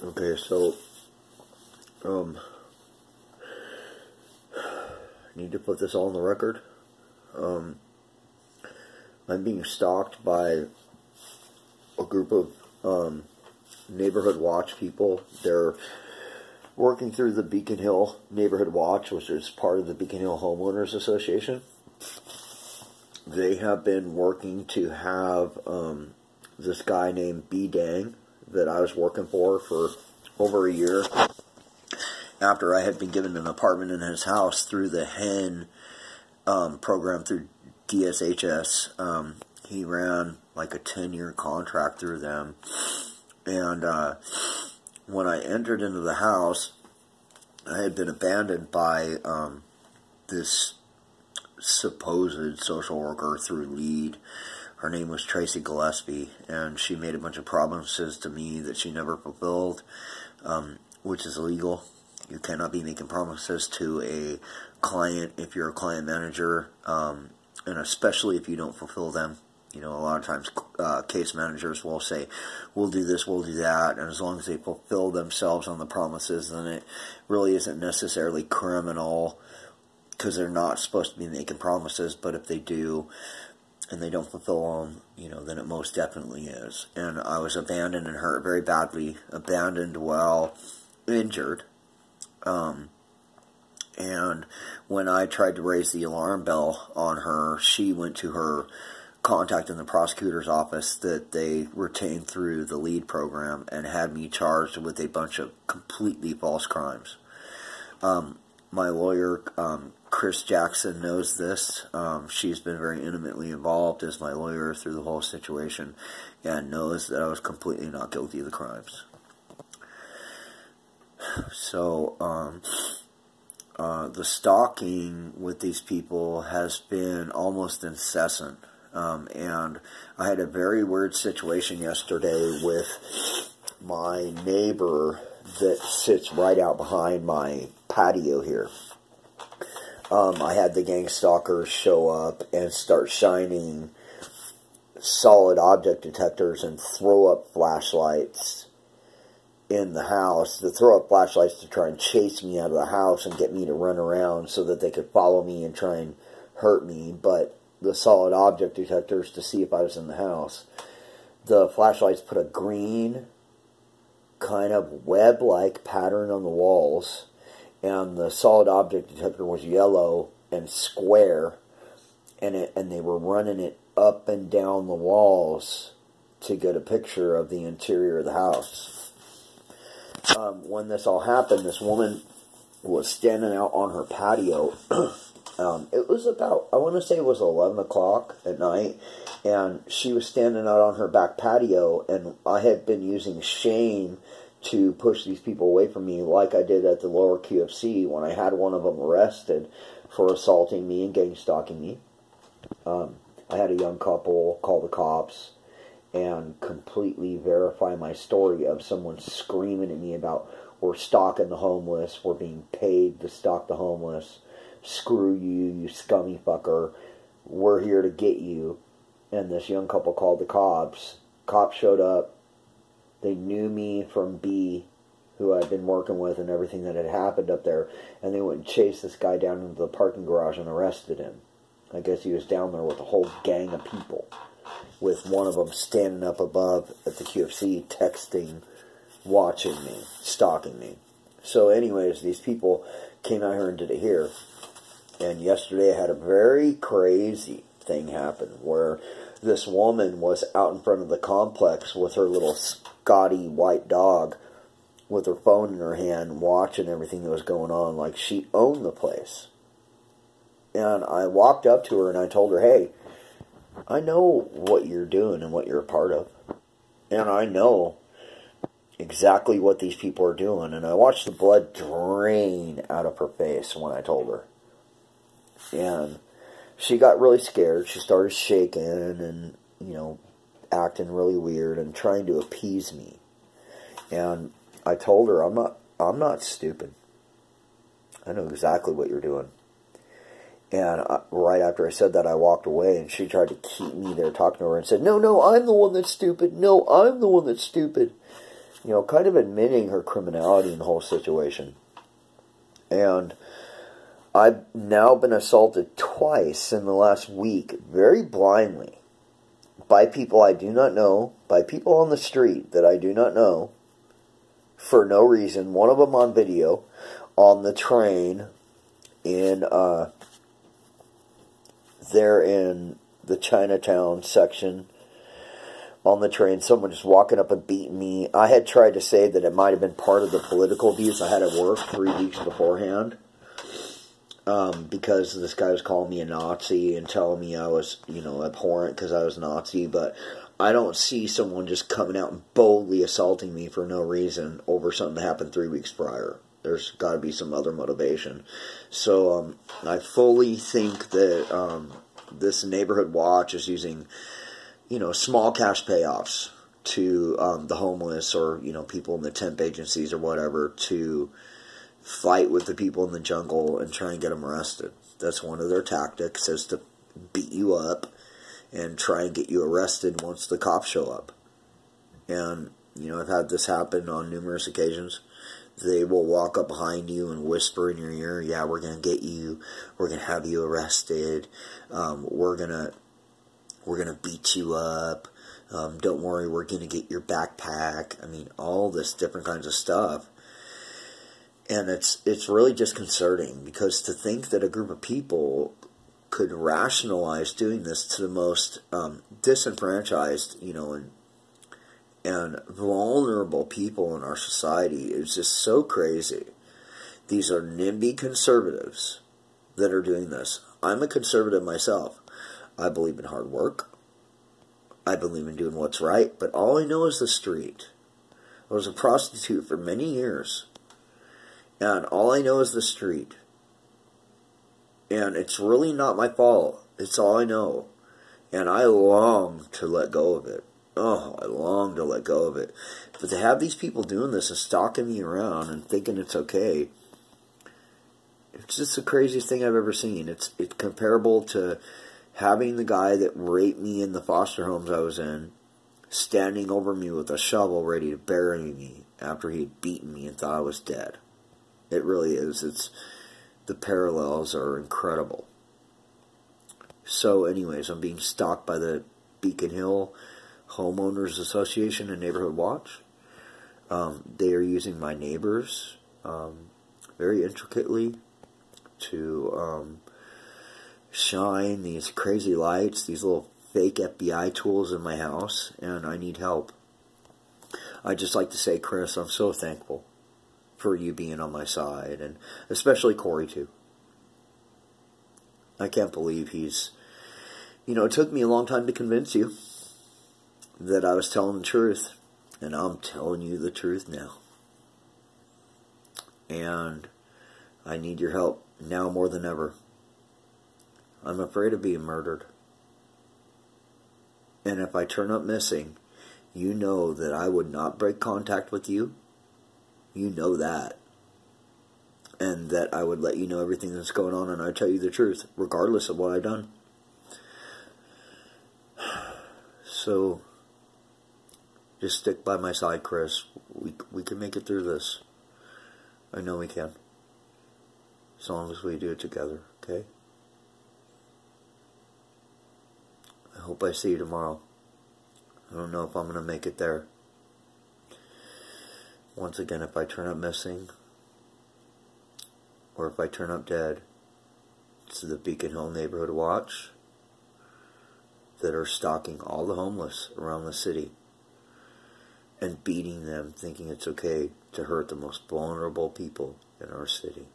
Okay, so, I need to put this all on the record. I'm being stalked by a group of, neighborhood watch people. They're working through the Beacon Hill Neighborhood Watch, which is part of the Beacon Hill Homeowners Association. They have been working to have, this guy named B. Dang, that I was working for over a year, after I had been given an apartment in his house through the HEN program through DSHS. He ran like a 10-year contract through them. And when I entered into the house, I had been abandoned by this supposed social worker through Lead. Her name was Tracy Gillespie, and she made a bunch of promises to me that she never fulfilled, which is illegal. You cannot be making promises to a client if you're a client manager, and especially if you don't fulfill them. You know, a lot of times case managers will say, we'll do this, we'll do that, and as long as they fulfill themselves on the promises, then it really isn't necessarily criminal, because they're not supposed to be making promises. But if they do, and they don't fulfill them, you know, then it most definitely is. And I was abandoned and hurt very badly, abandoned while injured. And when I tried to raise the alarm bell on her, she went to her contact in the prosecutor's office that they retained through the Lead program and had me charged with a bunch of completely false crimes. My lawyer, Chris Jackson, knows this. She's been very intimately involved as my lawyer through the whole situation and knows that I was completely not guilty of the crimes. So, the stalking with these people has been almost incessant. And I had a very weird situation yesterday with my neighbor that sits right out behind my patio here. I had the gang stalkers show up and start shining solid object detectors and throw up flashlights in the house. To throw up flashlights to try and chase me out of the house and get me to run around so that they could follow me and try and hurt me. But the solid object detectors to see if I was in the house. The flashlights put a green kind of web-like pattern on the walls, and the solid object detector was yellow and square, and they were running it up and down the walls to get a picture of the interior of the house. When this all happened, this woman was standing out on her patio. It was about, I want to say it was 11 o'clock at night, and she was standing out on her back patio, and I had been using shame to push these people away from me, like I did at the lower QFC when I had one of them arrested for assaulting me and gang stalking me. I had a young couple call the cops and completely verify my story of someone screaming at me about, we're stalking the homeless, we're being paid to stalk the homeless, screw you, you scummy fucker, we're here to get you. And this young couple called the cops. Cops showed up. They knew me from B, who I'd been working with, and everything that had happened up there, and they went and chased this guy down into the parking garage and arrested him. I guess he was down there with a whole gang of people, with one of them standing up above at the QFC texting, watching me, stalking me. So anyways, these people came out here and did it here. And yesterday I had a very crazy thing happen where this woman was out in front of the complex with her little Scotty white dog with her phone in her hand watching everything that was going on like she owned the place. And I walked up to her and I told her, hey, I know what you're doing and what you're a part of. And I know exactly what these people are doing. And I watched the blood drain out of her face when I told her. And she got really scared. She started shaking and, you know, acting really weird and trying to appease me. And I told her, I'm not stupid. I know exactly what you're doing. And right after I said that, I walked away, and she tried to keep me there talking to her and said, no, I'm the one that's stupid. No, I'm the one that's stupid. kind of admitting her criminality in the whole situation. And I've now been assaulted twice in the last week, very blindly, by people I do not know, by people on the street that I do not know, for no reason. One of them on video, on the train, there in the Chinatown section, on the train, someone just walking up and beating me. I had tried to say that it might have been part of the political abuse I had at work 3 weeks beforehand. Because this guy was calling me a Nazi and telling me I was, abhorrent because I was Nazi. But I don't see someone just coming out and boldly assaulting me for no reason over something that happened 3 weeks prior. There's got to be some other motivation. So I fully think that this neighborhood watch is using, small cash payoffs to the homeless or, people in the temp agencies or whatever to fight with the people in the jungle and try and get them arrested. That's one of their tactics, is to beat you up and try and get you arrested once the cops show up. And, I've had this happen on numerous occasions. They will walk up behind you and whisper in your ear, yeah, we're going to get you, we're going to have you arrested, we're going to beat you up, don't worry, we're going to get your backpack. I mean, all this different kinds of stuff. And it's really disconcerting, because to think that a group of people could rationalize doing this to the most disenfranchised, and vulnerable people in our society is just so crazy. These are NIMBY conservatives that are doing this. I'm a conservative myself. I believe in hard work. I believe in doing what's right, but all I know is the street. I was a prostitute for many years. And all I know is the street. And it's really not my fault. It's all I know. And I long to let go of it. Oh, I long to let go of it. But to have these people doing this and stalking me around and thinking it's okay, it's just the craziest thing I've ever seen. It's comparable to having the guy that raped me in the foster homes I was in standing over me with a shovel ready to bury me after he had beaten me and thought I was dead. It really is. The parallels are incredible. So anyways, I'm being stalked by the Beacon Hill Homeowners Association and Neighborhood Watch. They are using my neighbors very intricately to shine these crazy lights, these little fake FBI tools in my house, and I need help. I'd just like to say, Chris, I'm so thankful for you being on my side, and especially Corey too. I can't believe he's, it took me a long time to convince you that I was telling the truth, and I'm telling you the truth now. And I need your help now more than ever. I'm afraid of being murdered. And if I turn up missing, you know that I would not break contact with you. You know that. And that I would let you know everything that's going on, and I'd tell you the truth, regardless of what I've done. So, just stick by my side, Chris. We can make it through this. I know we can. As long as we do it together, okay? I hope I see you tomorrow. I don't know if I'm going to make it there. Once again, if I turn up missing, or if I turn up dead, it's the Beacon Hill Neighborhood Watch that are stalking all the homeless around the city and beating them, thinking it's okay to hurt the most vulnerable people in our city.